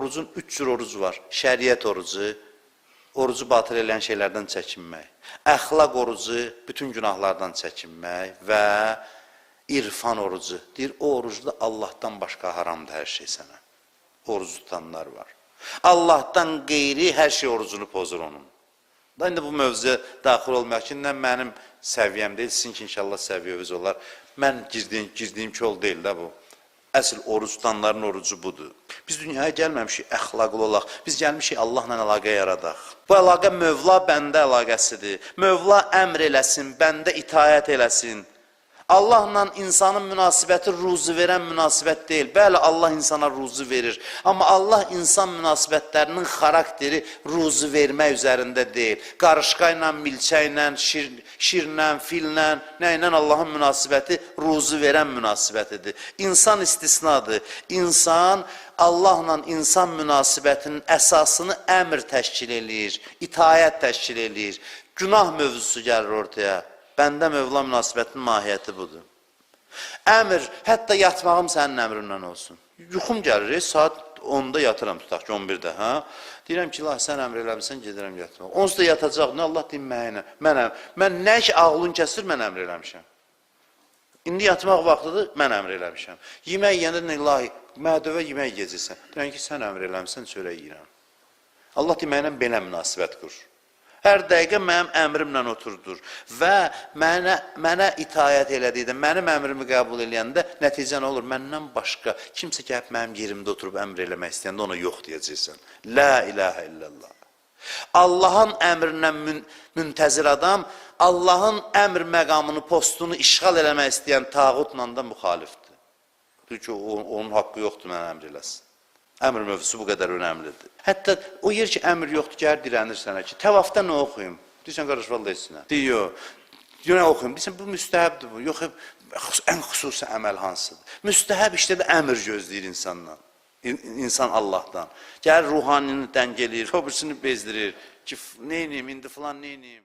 orucun 3 cür orucu var. Şəriət orucu, orucu batıl edən şeylərdən çəkinmək. Əxlaq orucu, bütün günahlardan çəkinmək və irfan orucu. Deyir, o orucda Allahdan başqa haramdır hər şey sənə. Oruc tutanlar var. Allahdan qeyri hər şey orucunu pozur onun. Da indi bu mövzuya daxil olmaq ki, nə mənim səviyyəm deyil, sizin ki, inşallah səviyyəviz olar. Mən girdiyim kol deyil də bu. Əsl oruc tutanların orucu budur. Biz dünyaya gəlməmişik əxlaqlı olaq. Biz gəlmişik Allahla əlaqə yaradaq. Bu əlaqə Mövla bəndə əlaqəsidir. Mövla əmr eləsin, bəndə itaət eləsin. Allahla insanın münasibəti ruzu verən münasibət deyil. Bəli, Allah insana ruzu verir. Amma Allah insan münasibətlərinin xarakteri ruzu vermək üzərində deyil. Qarışqa ilə, milçə ilə, şirlə, fillə, nə ilə Allahın münasibəti ruzu verən münasibətidir. İnsan istisnadır. İnsan Allahla insan münasibətinin əsasını əmr təşkil eləyir, itaət təşkil eləyir. Günah mövzusu gəlir ortaya. Bəndə Mövla münasibətinin mahiyyəti budur. Əmr, hətta yatmağım sənin əmrindən olsun. Yuxum gəlir, saat 10-da yatıram, tutaq ki, 11-də. Deyirəm ki, Allah, sən əmr eləmişsən, gedirəm yatmaq. Onsuz da yatacaq, nə Allah deyim mənə. Mən nə ki, ağlın kəsir, mən əmr eləmişəm. İndi yatmaq vaxtıdır, mən əmr eləmişəm. Yemək yiyəndə nə ilahi, mədəvə yemək yeyəcəksən. Deyirəm ki, sən əmr eləmişsən, çörək yiyirəm. Allah deyim, mənə belə münasibət qur. Hər dəqiqə mənim əmrimlə oturdur və mənə itayət elədikdə, mənim əmrimi qəbul eləyəndə nəticə nə olur? Məndən başqa kimsə gəlib mənim yerimdə oturub əmr eləmək istəyəndə ona yox deyəcəksən. La ilahə illallah. Allahın əmrindən müntəzir adam, Allahın əmr məqamını, postunu işğal eləmək istəyən tağutla da müxalifdir. Deyir ki, onun haqqı yoxdur, mənə əmr eləsin. Əmr mövzusu bu qədər önəmlidir. Hətta o yer ki, əmr yoxdur, gəlir dirənir sənə ki, təvafda nə oxuyum? Deyirsən, qardaş, vallahi etsinə. Deyir, nə oxuyum? Deyirsən, bu müstəhəbdir bu. Yox, ən xüsusi əməl hansıdır? Müstəhəb işdə də əmr gözləyir insandan. İnsan Allahdan. Gəlir ruhanini dəng eləyir, o birisini bezdirir ki, neyniyim, indi filan neyniyim?